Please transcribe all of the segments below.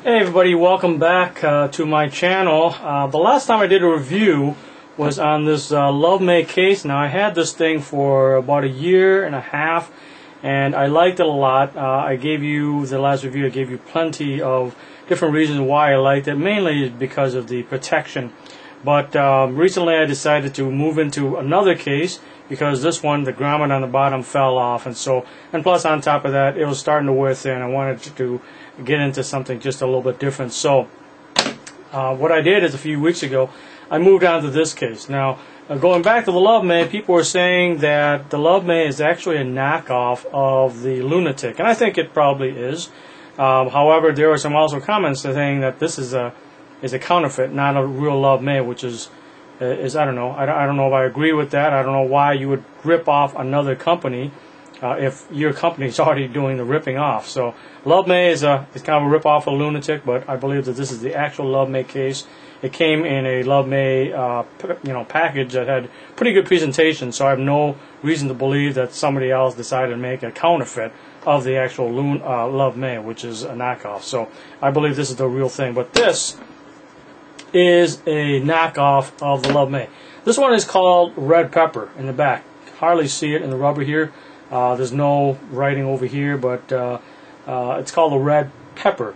Hey everybody, welcome back to my channel. The last time I did a review was on this Love Mei case. Now I had this thing for about a year and a half and I liked it a lot. I gave you, the last review, I gave you plenty of different reasons why I liked it, mainly because of the protection. But recently I decided to move into another case because this one, the grommet on the bottom fell off, and plus on top of that, it was starting to wear thin. I wanted to get into something just a little bit different. So what I did is a few weeks ago, I moved on to this case. Now, going back to the Love Mei, people were saying that the Love Mei is actually a knockoff of the Lunatic, and I think it probably is. However, there were some also comments saying that this is a counterfeit, not a real Love Mei, which is I don't know. I don't know if I agree with that. I don't know why you would rip off another company if your company is already doing the ripping off. So Love Mei is kind of a rip off of Lunatic, but I believe that this is the actual Love Mei case. It came in a Love Mei package that had pretty good presentation, so I have no reason to believe that somebody else decided to make a counterfeit of the actual Love Mei, which is a knockoff. So I believe this is the real thing. But this is a knockoff of the Love Mei. This one is called Redpepper in the back. Hardly see it in the rubber here. There's no writing over here, but it's called the Redpepper.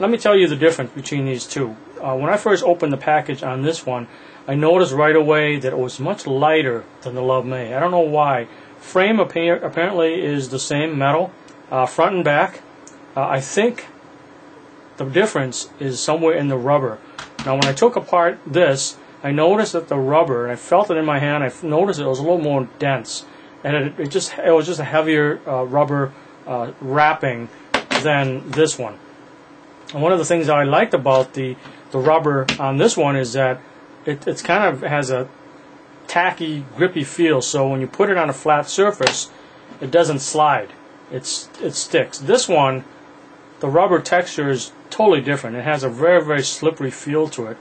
Let me tell you the difference between these two. When I first opened the package on this one, I noticed right away that it was much lighter than the Love Mei. I don't know why. Frame apparently is the same metal, front and back. I think the difference is somewhere in the rubber. Now when I took apart this, I noticed that the rubber, and I felt it in my hand, I noticed it was a little more dense. And it was just a heavier rubber wrapping than this one. And one of the things that I liked about the rubber on this one is that it's kind of has a tacky, grippy feel. So when you put it on a flat surface, it doesn't slide. It sticks. This one, the rubber texture is totally different. It has a very, very slippery feel to it.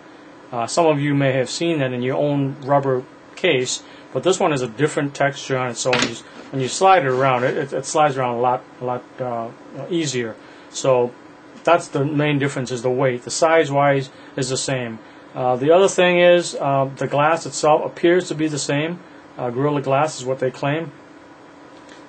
Some of you may have seen that in your own rubber case, but this one has a different texture on it. So when you slide it around, it slides around a lot easier. So that's the main difference, is the weight. The size-wise is the same. The other thing is the glass itself appears to be the same. Gorilla Glass is what they claim.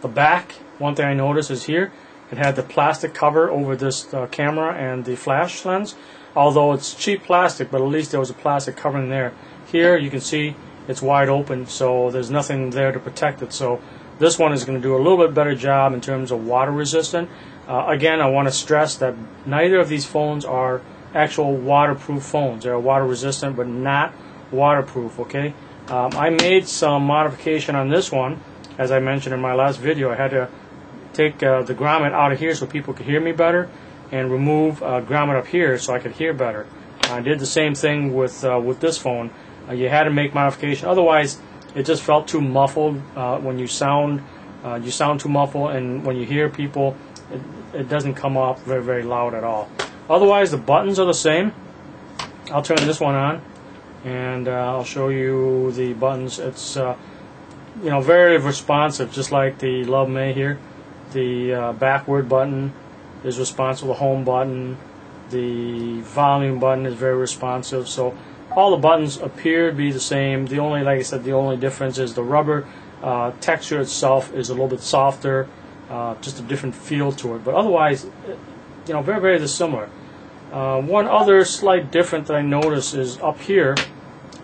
The back, one thing I noticed is here, it had the plastic cover over this camera and the flash lens. Although it's cheap plastic, but at least there was a plastic covering there. Here you can see it's wide open, so there's nothing there to protect it. So this one is going to do a little bit better job in terms of water resistant. Again, I want to stress that neither of these phones are actual waterproof phones. They're water resistant, but not waterproof. Okay. I made some modification on this one, as I mentioned in my last video. I had to take the grommet out of here so people could hear me better, and remove grommet up here so I could hear better. I did the same thing with this phone. You had to make modification, otherwise it just felt too muffled. When you sound too muffled, and when you hear people, it doesn't come off very, very loud at all. Otherwise, the buttons are the same. I'll turn this one on, and I'll show you the buttons. It's very responsive, just like the Love Mei here. The backward button is responsive. The home button, the volume button is very responsive. So all the buttons appear to be the same. The only, like I said, the only difference is the rubber texture itself is a little bit softer, just a different feel to it. But otherwise, very, very similar. One other slight difference that I noticed is up here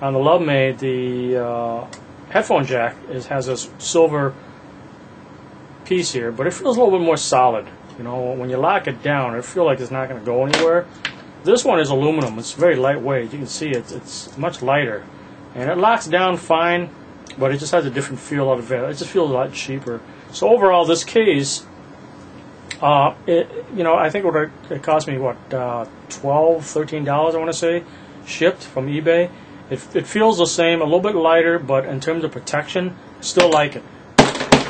on the Love Mei, the headphone jack has a silver piece here, but it feels a little bit more solid. When you lock it down, it feels like it's not going to go anywhere. This one is aluminum. It's very lightweight. You can see it's much lighter, and it locks down fine, but it just has a different feel out of it. It just feels a lot cheaper. So overall, this case, I think it cost me what, $12, $13, I want to say, shipped from eBay. It feels the same, a little bit lighter, but in terms of protection, still like it.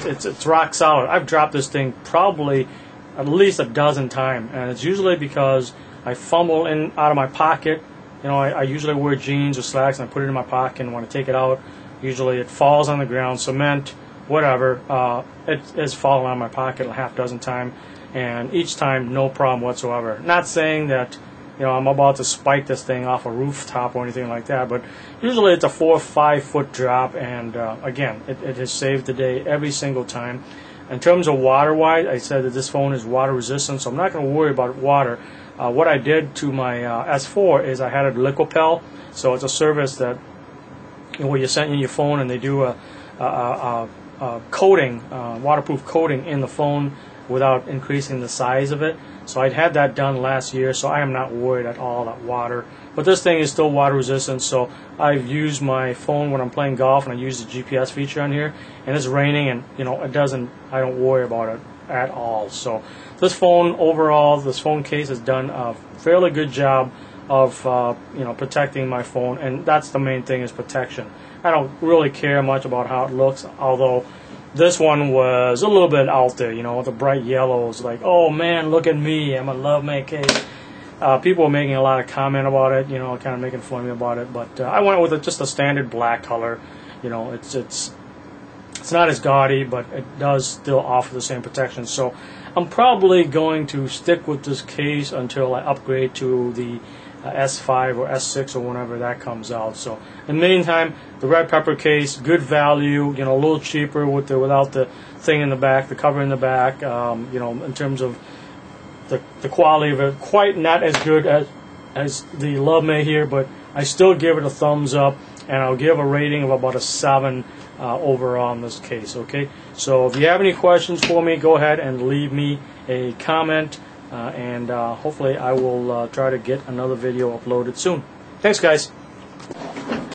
It's rock solid. I've dropped this thing probably at least a dozen times, and it's usually because I fumble out of my pocket. I usually wear jeans or slacks, and I put it in my pocket, and when I take it out, usually it falls on the ground, cement, whatever. It has fallen out of my pocket a half dozen times, and each time no problem whatsoever. Not saying that I'm about to spike this thing off a rooftop or anything like that, but usually it's a 4 or 5 foot drop, and again, it has saved the day every single time. In terms of water-wise, I said that this phone is water resistant, so I'm not going to worry about water. What I did to my S4 is I had a Liquipel, so it's a service that where you send in your phone and they do a coating, waterproof coating in the phone without increasing the size of it. So I'd had that done last year, so I am not worried at all about water. But this thing is still water resistant, so I've used my phone when I'm playing golf, and I use the GPS feature on here, and it's raining, and I don't worry about it at all. So this phone overall, this phone case has done a fairly good job of protecting my phone, and that's the main thing, is protection. I don't really care much about how it looks, although this one was a little bit out there, with the bright yellows, like, oh man, look at me, I'm a Love Mei case. People were making a lot of comment about it, kind of making fun of me about it, but I went with just a standard black color. It's not as gaudy, but it does still offer the same protection. So I'm probably going to stick with this case until I upgrade to the S5 or S6 or whenever that comes out. So in the meantime, the Redpepper case, good value, a little cheaper without the thing in the back, the cover in the back. In terms of the quality of it, quite not as good as the Love Mei here, but I still give it a thumbs up, and I'll give a rating of about a 7 overall in this case. Okay, so if you have any questions for me, go ahead and leave me a comment, and hopefully I will try to get another video uploaded soon. Thanks, guys.